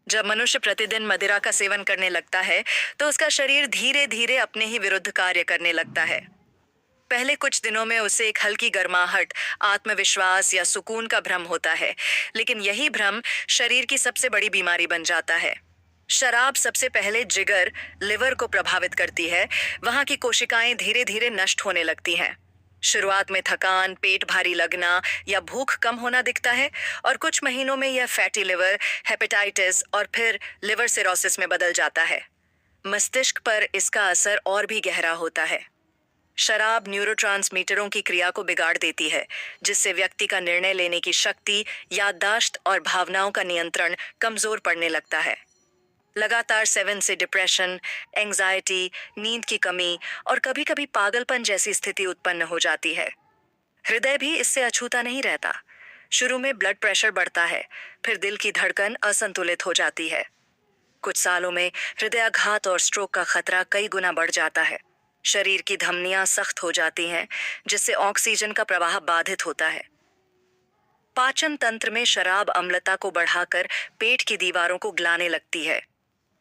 जब मनुष्य प्रतिदिन मदिरा का सेवन करने लगता है, तो उसका शरीर धीरे धीरे अपने ही विरुद्ध कार्य करने लगता है। पहले कुछ दिनों में उसे एक हल्की गर्माहट, आत्मविश्वास या सुकून का भ्रम होता है, लेकिन यही भ्रम शरीर की सबसे बड़ी बीमारी बन जाता है। शराब सबसे पहले जिगर, लिवर को प्रभावित करती है। वहां की कोशिकाएं धीरे धीरे नष्ट होने लगती हैं। शुरुआत में थकान, पेट भारी लगना या भूख कम होना दिखता है, और कुछ महीनों में यह फैटी लिवर, हेपेटाइटिस और फिर लिवर सिरोसिस में बदल जाता है। मस्तिष्क पर इसका असर और भी गहरा होता है। शराब न्यूरोट्रांसमीटरों की क्रिया को बिगाड़ देती है, जिससे व्यक्ति का निर्णय लेने की शक्ति, याददाश्त और भावनाओं का नियंत्रण कमजोर पड़ने लगता है। लगातार सेवन से डिप्रेशन, एंजाइटी, नींद की कमी और कभी-कभी पागलपन जैसी स्थिति उत्पन्न हो जाती है। हृदय भी इससे अछूता नहीं रहता। शुरू में ब्लड प्रेशर बढ़ता है, फिर दिल की धड़कन असंतुलित हो जाती है। कुछ सालों में हृदयाघात और स्ट्रोक का खतरा कई गुना बढ़ जाता है। शरीर की धमनियां सख्त हो जाती हैं, जिससे ऑक्सीजन का प्रवाह बाधित होता है। पाचन तंत्र में शराब अम्लता को बढ़ाकर पेट की दीवारों को गलाने लगती है।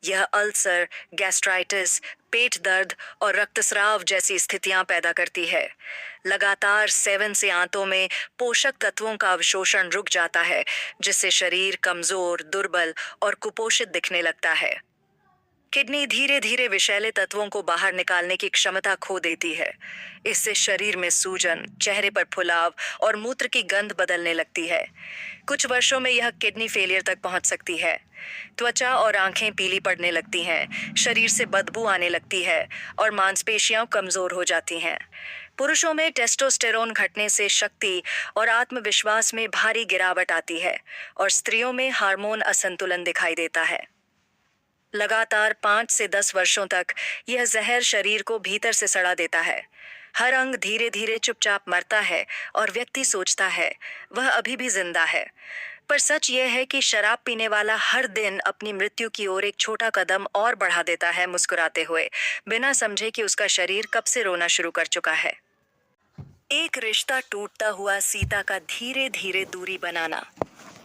यह अल्सर, गैस्ट्राइटिस, पेट दर्द और रक्तस्राव जैसी स्थितियां पैदा करती है। लगातार सेवन से आंतों में पोषक तत्वों का अवशोषण रुक जाता है, जिससे शरीर कमजोर, दुर्बल और कुपोषित दिखने लगता है। किडनी धीरे धीरे विषैले तत्वों को बाहर निकालने की क्षमता खो देती है। इससे शरीर में सूजन, चेहरे पर फुलाव और मूत्र की गंध बदलने लगती है। कुछ वर्षों में यह किडनी फेलियर तक पहुंच सकती है। त्वचा और आंखें पीली पड़ने लगती हैं, शरीर से बदबू आने लगती है और मांसपेशियां कमजोर हो जाती हैं। पुरुषों में टेस्टोस्टेरोन घटने से शक्ति और आत्मविश्वास में भारी गिरावट आती है, और स्त्रियों में हार्मोन असंतुलन दिखाई देता है। लगातार 5 से 10 वर्षों तक यह जहर शरीर को भीतर से सड़ा देता है। हर अंग धीरे धीरे चुपचाप मरता है और व्यक्ति सोचता है वह अभी भी जिंदा है। पर सच यह है कि शराब पीने वाला हर दिन अपनी मृत्यु की ओर एक छोटा कदम और बढ़ा देता है, मुस्कुराते हुए, बिना समझे कि उसका शरीर कब से रोना शुरू कर चुका है। एक रिश्ता टूटता हुआ सीता का धीरे धीरे दूरी बनाना।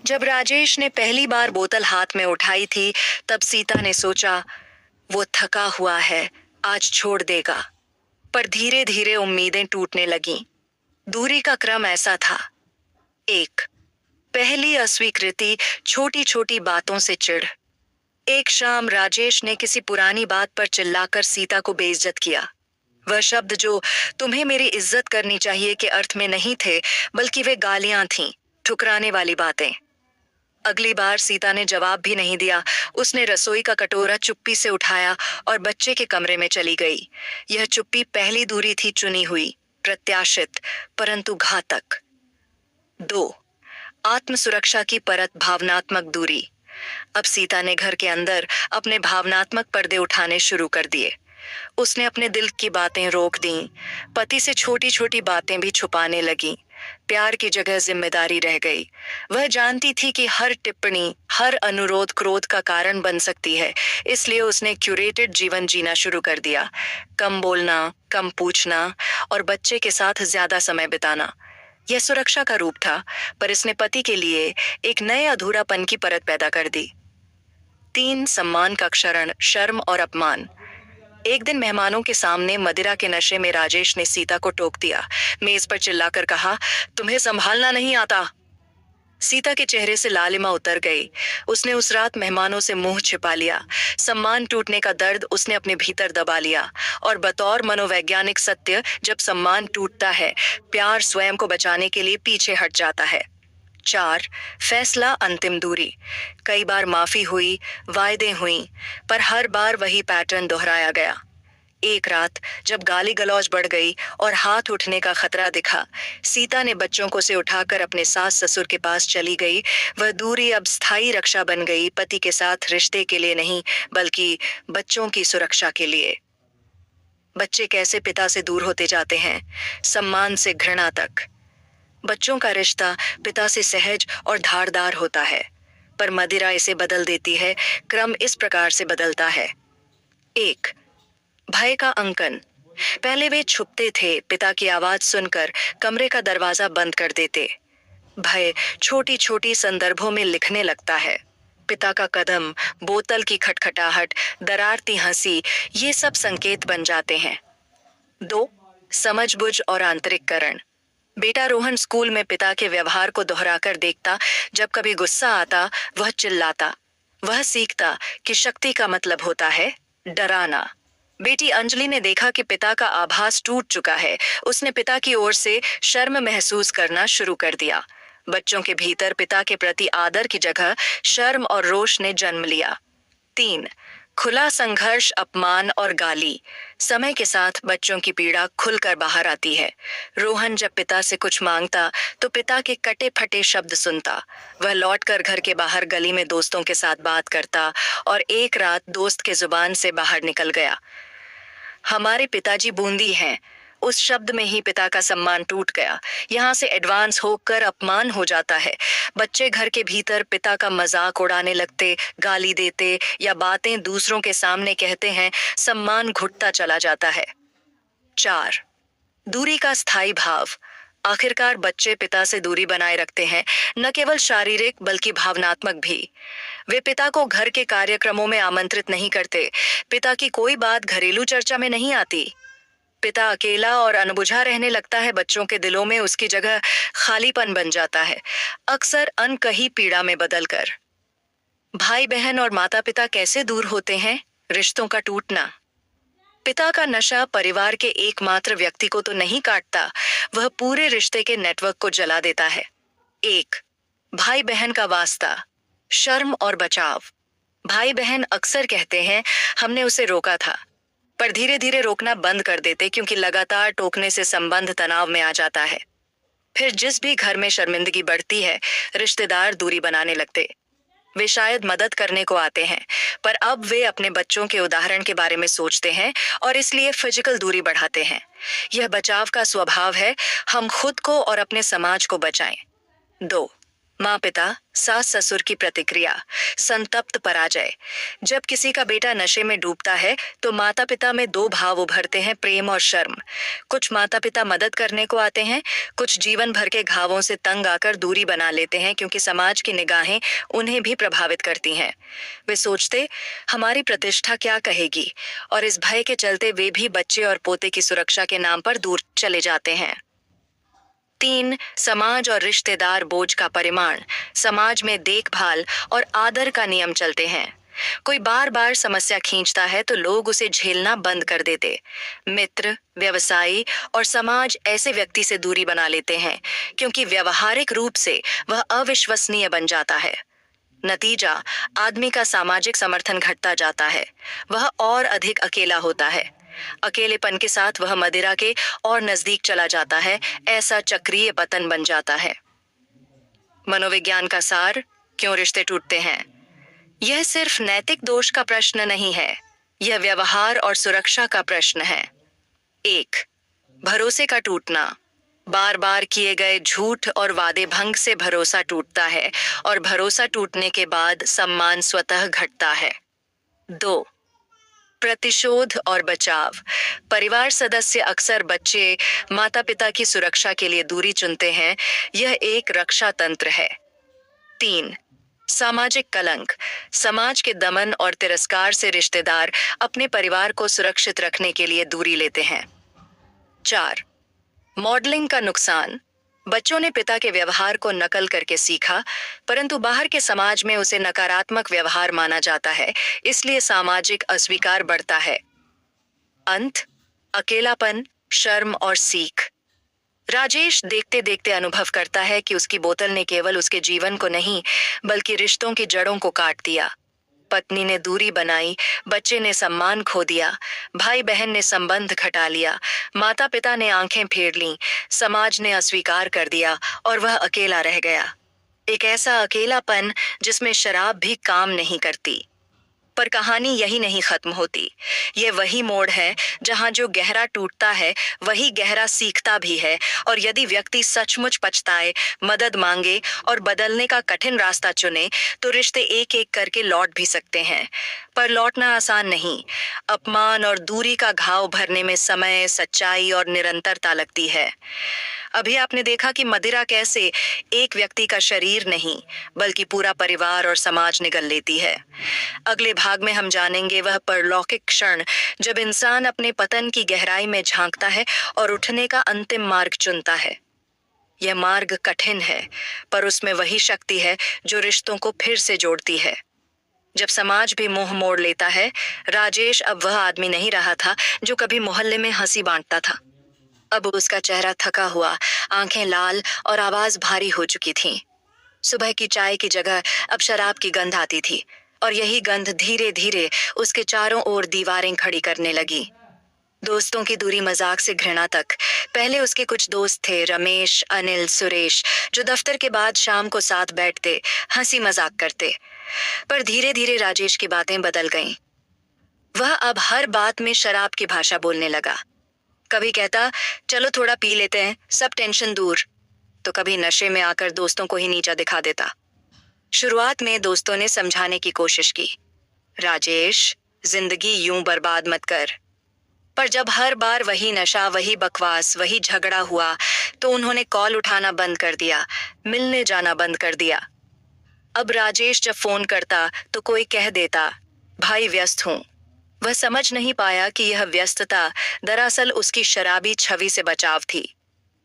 जब राजेश ने पहली बार बोतल हाथ में उठाई थी, तब सीता ने सोचा, वो थका हुआ है, आज छोड़ देगा। पर धीरे धीरे उम्मीदें टूटने लगीं। दूरी का क्रम ऐसा था। 1, पहली अस्वीकृति, छोटी छोटी बातों से चिढ़। एक शाम राजेश ने किसी पुरानी बात पर चिल्लाकर सीता को बेइज्जत किया। वह शब्द जो तुम्हें मेरी इज्जत करनी चाहिए के अर्थ में नहीं थे, बल्कि वे गालियां थीं, ठुकराने वाली बातें। अगली बार सीता ने जवाब भी नहीं दिया। उसने रसोई का कटोरा चुप्पी से उठाया और बच्चे के कमरे में चली गई। यह चुप्पी पहली दूरी थी, चुनी हुई, प्रत्याशित, परंतु घातक। 2, आत्म सुरक्षा की परत, भावनात्मक दूरी। अब सीता ने घर के अंदर अपने भावनात्मक पर्दे उठाने शुरू कर दिए। उसने अपने दिल की बातें रोक दी। पति से छोटी छोटी बातें भी छुपाने लगी। प्यार की जगह जिम्मेदारी रह गई। वह जानती थी कि हर टिप्पणी, हर अनुरोध क्रोध का कारण बन सकती है, इसलिए उसने क्यूरेटेड जीवन जीना शुरू कर दिया। कम बोलना, कम पूछना और बच्चे के साथ ज्यादा समय बिताना। यह सुरक्षा का रूप था, पर इसने पति के लिए एक नए अधूरापन की परत पैदा कर दी। 3, सम्मान का क्षरण, शर्म और अपमान। एक दिन मेहमानों के सामने मदिरा के नशे में राजेश ने सीता को टोक दिया। मेज पर चिल्लाकर कहा, तुम्हें संभालना नहीं आता। सीता के चेहरे से लालिमा उतर गई। उसने उस रात मेहमानों से मुंह छिपा लिया। सम्मान टूटने का दर्द उसने अपने भीतर दबा लिया, और बतौर मनोवैज्ञानिक सत्य, जब सम्मान टूटता है, प्यार स्वयं को बचाने के लिए पीछे हट जाता है। 4, फैसला, अंतिम दूरी। कई बार माफी हुई, वायदे हुई, पर हर बार वही पैटर्न दोहराया गया। एक रात जब गाली गलौज बढ़ गई और हाथ उठने का खतरा दिखा, सीता ने बच्चों को से उठाकर अपने सास ससुर के पास चली गई। वह दूरी अब स्थायी रक्षा बन गई, पति के साथ रिश्ते के लिए नहीं, बल्कि बच्चों की सुरक्षा के लिए। बच्चे कैसे पिता से दूर होते जाते हैं, सम्मान से घृणा तक। बच्चों का रिश्ता पिता से सहज और धारदार होता है, पर मदिरा इसे बदल देती है। क्रम इस प्रकार से बदलता है। 1, भय का अंकन। पहले वे छुपते थे, पिता की आवाज सुनकर कमरे का दरवाजा बंद कर देते। भय छोटी छोटी संदर्भों में लिखने लगता है। पिता का कदम, बोतल की खटखटाहट, दरारती हंसी, ये सब संकेत बन जाते हैं। 2. समझबूझ और आंतरिककरण। बेटा रोहन स्कूल में पिता के व्यवहार को दोहराकर देखता। जब कभी गुस्सा आता, वह चिल्लाता। वह सीखता कि शक्ति का मतलब होता है डराना। बेटी अंजलि ने देखा कि पिता का आभास टूट चुका है। उसने पिता की ओर से शर्म महसूस करना शुरू कर दिया। बच्चों के भीतर पिता के प्रति आदर की जगह शर्म और रोष ने जन्म लिया। 3. खुला संघर्ष, अपमान और गाली। समय के साथ बच्चों की पीड़ा खुलकर बाहर आती है। रोहन जब पिता से कुछ मांगता तो पिता के कटे फटे शब्द सुनता। वह लौटकर घर के बाहर गली में दोस्तों के साथ बात करता और एक रात दोस्त के जुबान से बाहर निकल गया, हमारे पिताजी बूंदी हैं। उस शब्द में ही पिता का सम्मान टूट गया। यहाँ से एडवांस होकर अपमान हो जाता है। बच्चे घर के भीतर पिता का मजाक उड़ाने लगते, गाली देते या बातें दूसरों के सामने कहते हैं। सम्मान घुटता चला जाता है। 4. दूरी का स्थायी भाव। आखिरकार बच्चे पिता से दूरी बनाए रखते हैं, न केवल शारीरिक बल्कि भावनात्मक भी। वे पिता को घर के कार्यक्रमों में आमंत्रित नहीं करते। पिता की कोई बात घरेलू चर्चा में नहीं आती। पिता अकेला और अनबुझा रहने लगता है। बच्चों के दिलों में उसकी जगह खालीपन बन जाता है, अक्सर अनकही पीड़ा में बदलकर। भाई बहन और माता पिता कैसे दूर होते हैं? रिश्तों का टूटना। पिता का नशा परिवार के एकमात्र व्यक्ति को तो नहीं काटता, वह पूरे रिश्ते के नेटवर्क को जला देता है। 1. भाई बहन का वास्ता, शर्म और बचाव। भाई बहन अक्सर कहते हैं हमने उसे रोका था, पर धीरे धीरे रोकना बंद कर देते क्योंकि लगातार टोकने से संबंध तनाव में आ जाता है। फिर जिस भी घर में शर्मिंदगी बढ़ती है, रिश्तेदार दूरी बनाने लगते। वे शायद मदद करने को आते हैं, पर अब वे अपने बच्चों के उदाहरण के बारे में सोचते हैं और इसलिए फिजिकल दूरी बढ़ाते हैं। यह बचाव का स्वभाव है। हम खुद को और अपने समाज को बचाएं। 2. माँ पिता, सास ससुर की प्रतिक्रिया, संतप्त पराजय। जब किसी का बेटा नशे में डूबता है तो माता पिता में 2 भाव उभरते हैं, प्रेम और शर्म। कुछ माता पिता मदद करने को आते हैं, कुछ जीवन भर के घावों से तंग आकर दूरी बना लेते हैं क्योंकि समाज की निगाहें उन्हें भी प्रभावित करती हैं। वे सोचते हमारी प्रतिष्ठा क्या कहेगी, और इस भय के चलते वे भी बच्चे और पोते की सुरक्षा के नाम पर दूर चले जाते हैं। 3. समाज और रिश्तेदार बोझ का परिमाण। समाज में देखभाल और आदर का नियम चलते हैं। कोई बार बार समस्या खींचता है तो लोग उसे झेलना बंद कर देते। मित्र, व्यवसायी और समाज ऐसे व्यक्ति से दूरी बना लेते हैं क्योंकि व्यवहारिक रूप से वह अविश्वसनीय बन जाता है। नतीजा, आदमी का सामाजिक समर्थन घटता जाता है। वह और अधिक अकेला होता है। अकेलेपन के साथ वह मदिरा के और नजदीक चला जाता है। ऐसा चक्रीय पतन बन जाता है। मनोविज्ञान का सार, क्यों रिश्ते टूटते हैं? यह सिर्फ नैतिक दोष का प्रश्न नहीं है, यह व्यवहार और सुरक्षा का प्रश्न है। 1. भरोसे का टूटना। बार बार किए गए झूठ और वादे भंग से भरोसा टूटता है और भरोसा टूटने के बाद सम्मान स्वतः घटता है। 2. प्रतिशोध और बचाव। परिवार सदस्य, अक्सर बच्चे, माता पिता की सुरक्षा के लिए दूरी चुनते हैं। यह एक रक्षा तंत्र है। 3. सामाजिक कलंक। समाज के दमन और तिरस्कार से रिश्तेदार अपने परिवार को सुरक्षित रखने के लिए दूरी लेते हैं। 4. मॉडलिंग का नुकसान। बच्चों ने पिता के व्यवहार को नकल करके सीखा, परंतु बाहर के समाज में उसे नकारात्मक व्यवहार माना जाता है, इसलिए सामाजिक अस्वीकार बढ़ता है। अंत, अकेलापन, शर्म और सीख। राजेश देखते देखते अनुभव करता है कि उसकी बोतल ने केवल उसके जीवन को नहीं बल्कि रिश्तों की जड़ों को काट दिया। पत्नी ने दूरी बनाई, बच्चे ने सम्मान खो दिया, भाई बहन ने संबंध घटा लिया, माता पिता ने आंखें फेर लीं, समाज ने अस्वीकार कर दिया और वह अकेला रह गया। एक ऐसा अकेलापन जिसमें शराब भी काम नहीं करती। पर कहानी यही नहीं खत्म होती। ये वही मोड़ है जहाँ जो गहरा टूटता है वही गहरा सीखता भी है, और यदि व्यक्ति सचमुच पछताए, मदद मांगे और बदलने का कठिन रास्ता चुने तो रिश्ते एक एक करके लौट भी सकते हैं। पर लौटना आसान नहीं। अपमान और दूरी का घाव भरने में समय, सच्चाई और निरंतरता लगती है। अभी आपने देखा कि मदिरा कैसे एक व्यक्ति का शरीर नहीं, बल्कि पूरा परिवार और समाज निगल लेती है। अगले भाग में हम जानेंगे वह परलौकिक क्षण जब इंसान अपने पतन की गहराई में झांकता है और उठने का अंतिम मार्ग चुनता है। यह मार्ग कठिन है, पर उसमें वही शक्ति है जो रिश्तों को फिर से जोड़ती है। जब समाज भी मुंह मोड़ लेता है, राजेश अब वह आदमी नहीं रहा था जो कभी मोहल्ले में हंसी बांटता था। अब उसका चेहरा थका हुआ, आंखें लाल और आवाज भारी हो चुकी थी। सुबह की चाय की जगह अब शराब की गंध आती थी, और यही गंध धीरे धीरे उसके चारों ओर दीवारें खड़ी करने लगी। दोस्तों की दूरी, मजाक से घृणा तक। पहले उसके कुछ दोस्त थे, रमेश, अनिल, सुरेश, जो दफ्तर के बाद शाम को साथ बैठते, हंसी मजाक करते। पर धीरे धीरे राजेश की बातें बदल गईं। वह अब हर बात में शराब की भाषा बोलने लगा। कभी कहता, चलो थोड़ा पी लेते हैं, सब टेंशन दूर। तो कभी नशे में आकर दोस्तों को ही नीचा दिखा देता। शुरुआत में दोस्तों ने समझाने की कोशिश की, राजेश, जिंदगी यूं बर्बाद मत कर। पर जब हर बार वही नशा, वही बकवास, वही झगड़ा हुआ, तो उन्होंने कॉल उठाना बंद कर दिया, मिलने जाना बंद कर दिया। अब राजेश जब फोन करता तो कोई कह देता, भाई व्यस्त हूं। वह समझ नहीं पाया कि यह व्यस्तता दरअसल उसकी शराबी छवि से बचाव थी।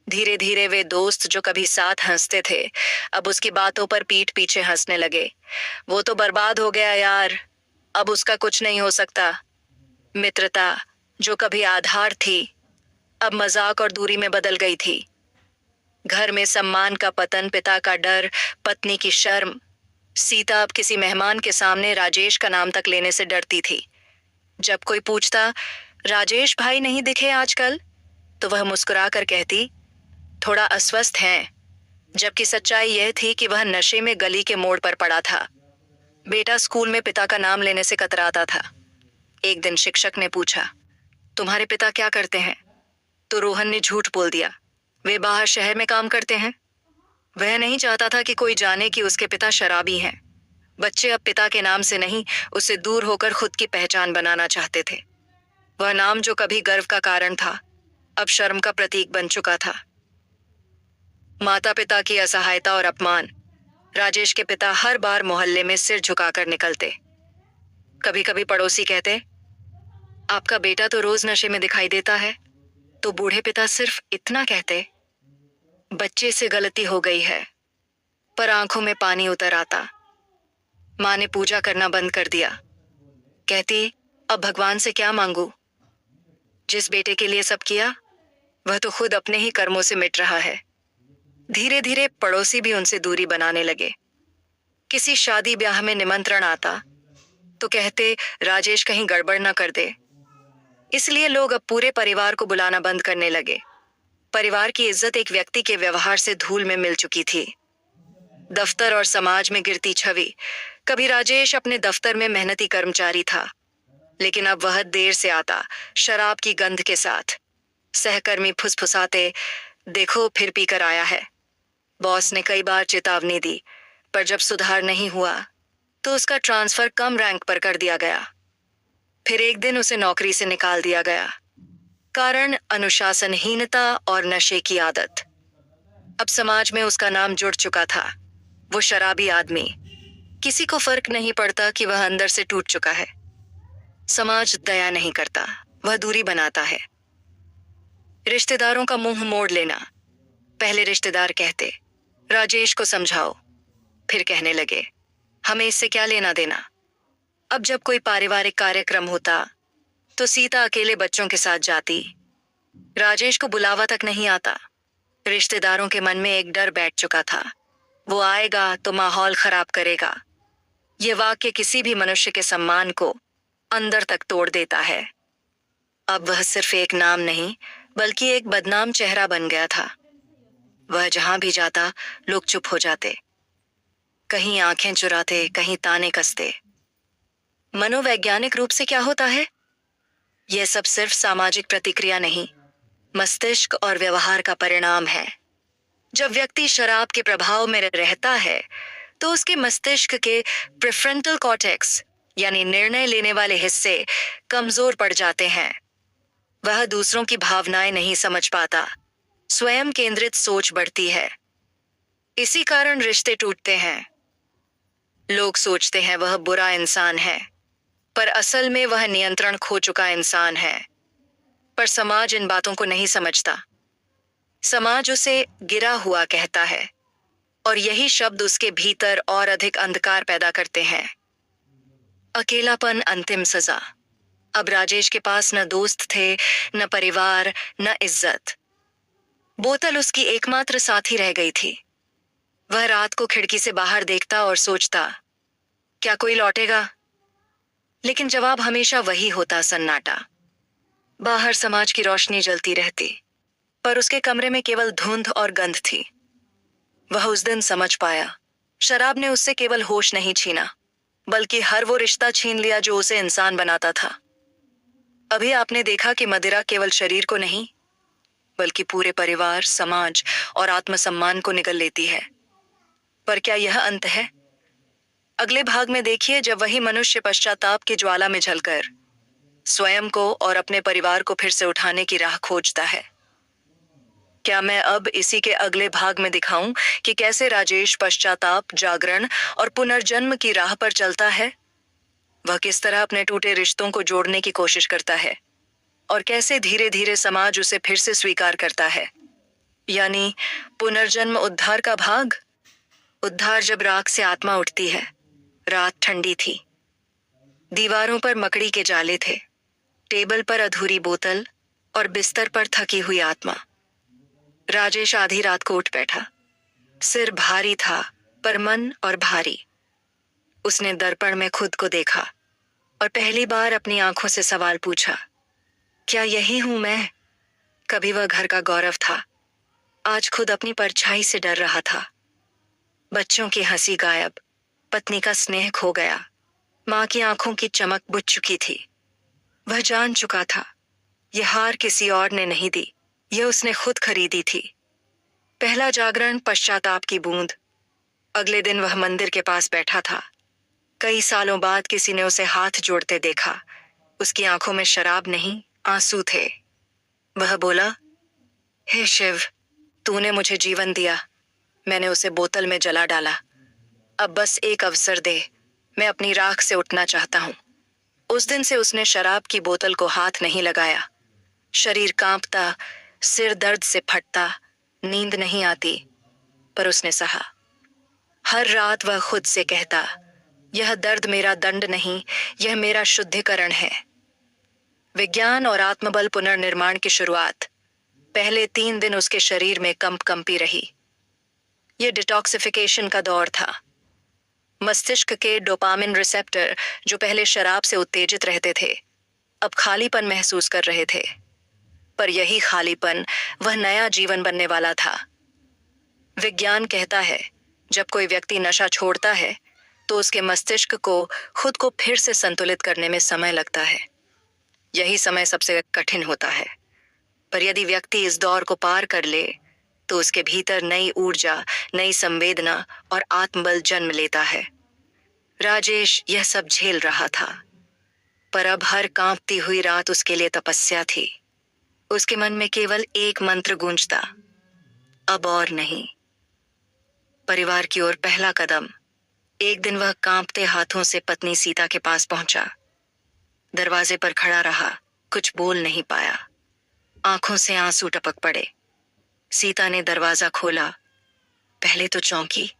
धीरे धीरे वे दोस्त जो कभी साथ हंसते थे, अब उसकी बातों पर पीठ पीछे हंसने लगे। वो तो बर्बाद हो गया यार, अब उसका कुछ नहीं हो सकता। मित्रता जो कभी आधार थी, अब मजाक और दूरी में बदल गई थी। घर में सम्मान का पतन, पिता का डर, पत्नी की शर्म। सीता अब किसी मेहमान के सामने राजेश का नाम तक लेने से डरती थी। जब कोई पूछता, राजेश भाई नहीं दिखे आजकल, तो वह मुस्कुराकर कहती, थोड़ा अस्वस्थ हैं। जबकि सच्चाई यह थी कि वह नशे में गली के मोड़ पर पड़ा था। बेटा स्कूल में पिता का नाम लेने से कतराता था। एक दिन शिक्षक ने पूछा, तुम्हारे पिता क्या करते हैं? तो रोहन ने झूठ बोल दिया, वे बाहर शहर में काम करते हैं। वह नहीं चाहता था कि कोई जाने कि उसके पिता शराबी हैं। बच्चे अब पिता के नाम से नहीं, उससे दूर होकर खुद की पहचान बनाना चाहते थे। वह नाम जो कभी गर्व का कारण था, अब शर्म का प्रतीक बन चुका था। माता पिता की असहायता और अपमान। राजेश के पिता हर बार मोहल्ले में सिर झुकाकर निकलते। कभी कभी पड़ोसी कहते, आपका बेटा तो रोज नशे में दिखाई देता है। तो बूढ़े पिता सिर्फ इतना कहते, बच्चे से गलती हो गई है। पर आंखों में पानी उतर आता। माँ ने पूजा करना बंद कर दिया। कहती, अब भगवान से क्या मांगू? जिस बेटे के लिए सब किया, वह तो खुद अपने ही कर्मों से मिट रहा है। धीरे धीरे पड़ोसी भी उनसे दूरी बनाने लगे। किसी शादी ब्याह में निमंत्रण आता तो कहते, राजेश कहीं गड़बड़ न कर दे। इसलिए लोग अब पूरे परिवार को बुलाना बंद करने लगे। परिवार की इज्जत एक व्यक्ति के व्यवहार से धूल में मिल चुकी थी। दफ्तर और समाज में गिरती छवि। कभी राजेश अपने दफ्तर में मेहनती कर्मचारी था, लेकिन अब वह देर से आता, शराब की गंध के साथ। सहकर्मी फुसफुसाते, देखो फिर पीकर आया है। बॉस ने कई बार चेतावनी दी, पर जब सुधार नहीं हुआ तो उसका ट्रांसफर कम रैंक पर कर दिया गया। फिर एक दिन उसे नौकरी से निकाल दिया गया। कारण अनुशासनहीनता और नशे की आदत। अब समाज में उसका नाम जुड़ चुका था, वो शराबी आदमी। किसी को फर्क नहीं पड़ता कि वह अंदर से टूट चुका है। समाज दया नहीं करता, वह दूरी बनाता है। रिश्तेदारों का मुंह मोड़ लेना। पहले रिश्तेदार कहते, राजेश को समझाओ। फिर कहने लगे, हमें इससे क्या लेना देना। अब जब कोई पारिवारिक कार्यक्रम होता तो सीता अकेले बच्चों के साथ जाती। राजेश को बुलावा तक नहीं आता। रिश्तेदारों के मन में एक डर बैठ चुका था, वो आएगा तो माहौल खराब करेगा। ये वाक्य किसी भी मनुष्य के सम्मान को अंदर तक तोड़ देता है। अब वह सिर्फ एक नाम नहीं, बल्कि एक बदनाम चेहरा बन गया था। वह जहां भी जाता, लोग चुप हो जाते, कहीं आंखें चुराते, कहीं ताने कसते। मनोवैज्ञानिक रूप से क्या होता है? यह सब सिर्फ सामाजिक प्रतिक्रिया नहीं, मस्तिष्क और व्यवहार का परिणाम है। जब व्यक्ति शराब के प्रभाव में रहता है तो उसके मस्तिष्क के प्रीफ्रंटल कॉर्टेक्स यानी निर्णय लेने वाले हिस्से कमजोर पड़ जाते हैं। वह दूसरों की भावनाएं नहीं समझ पाता। स्वयं केंद्रित सोच बढ़ती है। इसी कारण रिश्ते टूटते हैं। लोग सोचते हैं वह बुरा इंसान है, पर असल में वह नियंत्रण खो चुका इंसान है। पर समाज इन बातों को नहीं समझता। समाज उसे गिरा हुआ कहता है, और यही शब्द उसके भीतर और अधिक अंधकार पैदा करते हैं। अकेलापन अंतिम सजा। अब राजेश के पास न दोस्त थे, न परिवार, न इज्जत। बोतल उसकी एकमात्र साथी रह गई थी। वह रात को खिड़की से बाहर देखता और सोचता, क्या कोई लौटेगा? लेकिन जवाब हमेशा वही होता, सन्नाटा। बाहर समाज की रोशनी जलती रहती, पर उसके कमरे में केवल धुंध और गंध थी। वह उस दिन समझ पाया, शराब ने उससे केवल होश नहीं छीना, बल्कि हर वो रिश्ता छीन लिया जो उसे इंसान बनाता था। अभी आपने देखा कि मदिरा केवल शरीर को नहीं, बल्कि पूरे परिवार, समाज और आत्मसम्मान को निगल लेती है। पर क्या यह अंत है? अगले भाग में देखिए, जब वही मनुष्य पश्चाताप की ज्वाला में जलकर स्वयं को और अपने परिवार को फिर से उठाने की राह खोजता है। क्या मैं अब इसी के अगले भाग में दिखाऊं कि कैसे राजेश पश्चाताप, जागरण और पुनर्जन्म की राह पर चलता है? वह किस तरह अपने टूटे रिश्तों को जोड़ने की कोशिश करता है, और कैसे धीरे धीरे समाज उसे फिर से स्वीकार करता है। यानी पुनर्जन्म उद्धार का भाग। उद्धार जब राख से आत्मा उठती है। रात ठंडी थी। दीवारों पर मकड़ी के जाले थे, टेबल पर अधूरी बोतल और बिस्तर पर थकी हुई आत्मा। राजेश आधी रात को उठ बैठा। सिर भारी था, पर मन और भारी। उसने दर्पण में खुद को देखा और पहली बार अपनी आंखों से सवाल पूछा, क्या यही हूं मैं? कभी वह घर का गौरव था, आज खुद अपनी परछाई से डर रहा था। बच्चों की हंसी गायब, पत्नी का स्नेह खो गया, मां की आंखों की चमक बुझ चुकी थी। वह जान चुका था, यह हार किसी और ने नहीं दी, यह उसने खुद खरीदी थी। पहला जागरण, पश्चाताप की बूंद। अगले दिन वह मंदिर के पास बैठा था। कई सालों बाद किसी ने उसे हाथ जोड़ते देखा। उसकी आंखों में शराब नहीं, आंसू थे। वह बोला, हे शिव, तूने मुझे जीवन दिया, मैंने उसे बोतल में जला डाला। अब बस एक अवसर दे, मैं अपनी राख से उठना चाहता हूं। उस दिन से उसने शराब की बोतल को हाथ नहीं लगाया। शरीर कांपता, सिर दर्द से फटता, नींद नहीं आती, पर उसने सहा। हर रात वह खुद से कहता, यह दर्द मेरा दंड नहीं, यह मेरा शुद्धिकरण है। विज्ञान और आत्मबल पुनर्निर्माण की शुरुआत। पहले 3 दिन उसके शरीर में कंपी रही। यह डिटॉक्सिफिकेशन का दौर था। मस्तिष्क के डोपामिन रिसेप्टर, जो पहले शराब से उत्तेजित रहते थे, अब खालीपन महसूस कर रहे थे। पर यही खालीपन वह नया जीवन बनने वाला था। विज्ञान कहता है, जब कोई व्यक्ति नशा छोड़ता है तो उसके मस्तिष्क को खुद को फिर से संतुलित करने में समय लगता है। यही समय सबसे कठिन होता है। पर यदि व्यक्ति इस दौर को पार कर ले तो उसके भीतर नई ऊर्जा, नई संवेदना और आत्मबल जन्म लेता है। राजेश यह सब झेल रहा था, पर अब हर कांपती हुई रात उसके लिए तपस्या थी। उसके मन में केवल एक मंत्र गूंजता, अब और नहीं। परिवार की ओर पहला कदम। एक दिन वह कांपते हाथों से पत्नी सीता के पास पहुंचा। दरवाजे पर खड़ा रहा, कुछ बोल नहीं पाया। आंखों से आंसू टपक पड़े। सीता ने दरवाजा खोला। पहले तो चौंकी,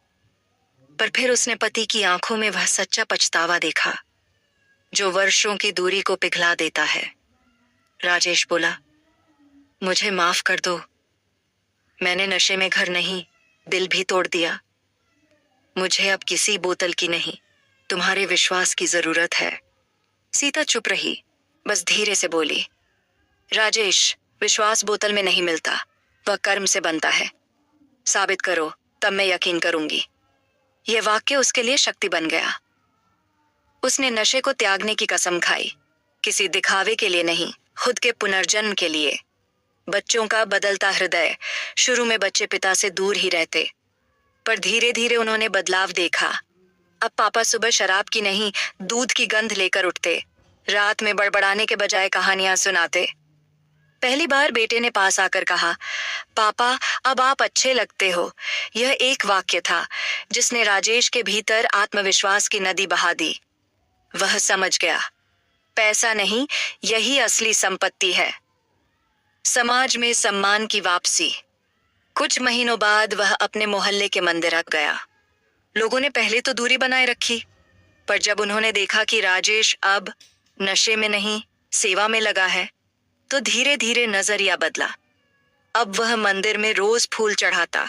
पर फिर उसने पति की आंखों में वह सच्चा पछतावा देखा, जो वर्षों की दूरी को पिघला देता है। राजेश बोला, मुझे माफ कर दो। मैंने नशे में घर नहीं, दिल भी तोड़ दिया। मुझे अब किसी बोतल की नहीं, तुम्हारे विश्वास की जरूरत है। सीता चुप रही, बस धीरे से बोली, राजेश, विश्वास बोतल में नहीं मिलता, वह कर्म से बनता है। साबित करो, तब मैं यकीन करूंगी। यह वाक्य उसके लिए शक्ति बन गया। उसने नशे को त्यागने की कसम खाई, किसी दिखावे के लिए नहीं, खुद के पुनर्जन्म के लिए। बच्चों का बदलता हृदय। शुरू में बच्चे पिता से दूर ही रहते, पर धीरे धीरे उन्होंने बदलाव देखा। अब पापा सुबह शराब की नहीं, दूध की गंध लेकर उठते। रात में बड़बड़ाने के बजाय कहानियां सुनाते। पहली बार बेटे ने पास आकर कहा, पापा अब आप अच्छे लगते हो। यह एक वाक्य था जिसने राजेश के भीतर आत्मविश्वास की नदी बहा दी। वह समझ गया, पैसा नहीं, यही असली संपत्ति है। समाज में सम्मान की वापसी। कुछ महीनों बाद वह अपने मोहल्ले के मंदिर गया। लोगों ने पहले तो दूरी बनाए रखी, पर जब उन्होंने देखा कि राजेश अब नशे में नहीं, सेवा में लगा है, तो धीरे धीरे नजरिया बदला। अब वह मंदिर में रोज फूल चढ़ाता,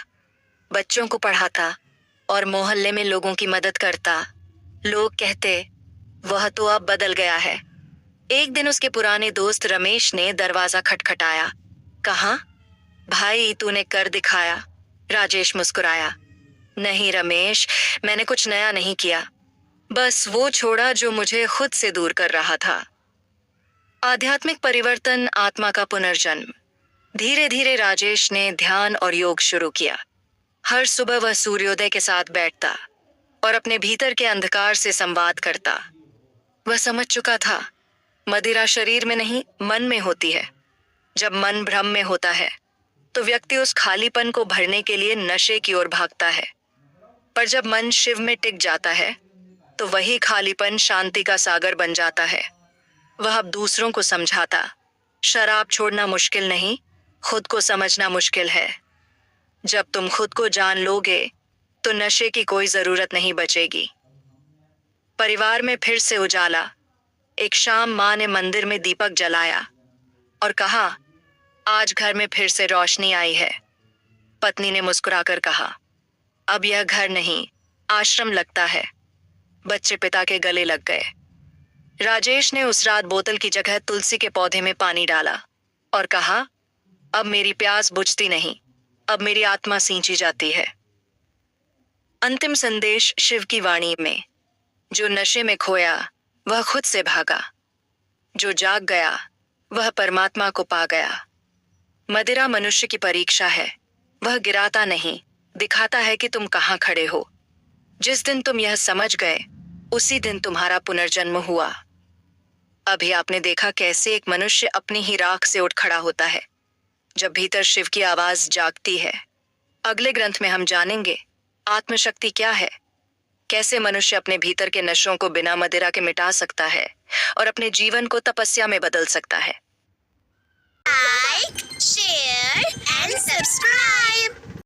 बच्चों को पढ़ाता और मोहल्ले में लोगों की मदद करता। लोग कहते, वह तो अब बदल गया है। एक दिन उसके पुराने दोस्त रमेश ने दरवाजा खटखटाया। कहा, भाई तूने कर दिखाया। राजेश मुस्कुराया। नहीं रमेश, मैंने कुछ नया नहीं किया, बस वो छोड़ा जो मुझे खुद से दूर कर रहा था। आध्यात्मिक परिवर्तन, आत्मा का पुनर्जन्म। धीरे धीरे राजेश ने ध्यान और योग शुरू किया। हर सुबह वह सूर्योदय के साथ बैठता और अपने भीतर के अंधकार से संवाद करता। वह समझ चुका था, मदिरा शरीर में नहीं, मन में होती है। जब मन भ्रम में होता है तो व्यक्ति उस खालीपन को भरने के लिए नशे की ओर भागता है, पर जब मन शिव में टिक जाता है तो वही खालीपन शांति का सागर बन जाता है। वह अब दूसरों को समझाता, शराब छोड़ना मुश्किल नहीं, खुद को समझना मुश्किल है। जब तुम खुद को जान लोगे तो नशे की कोई जरूरत नहीं बचेगी। परिवार में फिर से उजाला। एक शाम माँ ने मंदिर में दीपक जलाया और कहा, आज घर में फिर से रोशनी आई है। पत्नी ने मुस्कुराकर कहा, अब यह घर नहीं, आश्रम लगता है। बच्चे पिता के गले लग गए। राजेश ने उस रात बोतल की जगह तुलसी के पौधे में पानी डाला और कहा, अब मेरी प्यास बुझती नहीं, अब मेरी आत्मा सींची जाती है। अंतिम संदेश शिव की वाणी में। जो नशे में खोया वह खुद से भागा, जो जाग गया वह परमात्मा को पा गया। मदिरा मनुष्य की परीक्षा है, वह गिराता नहीं, दिखाता है कि तुम कहाँ खड़े हो। जिस दिन तुम यह समझ गए, उसी दिन तुम्हारा पुनर्जन्म हुआ। अभी आपने देखा कैसे एक मनुष्य अपनी ही राख से उठ खड़ा होता है जब भीतर शिव की आवाज जागती है। अगले ग्रंथ में हम जानेंगे आत्मशक्ति क्या है, कैसे मनुष्य अपने भीतर के नशों को बिना मदिरा के मिटा सकता है और अपने जीवन को तपस्या में बदल सकता है। Like, share, and subscribe.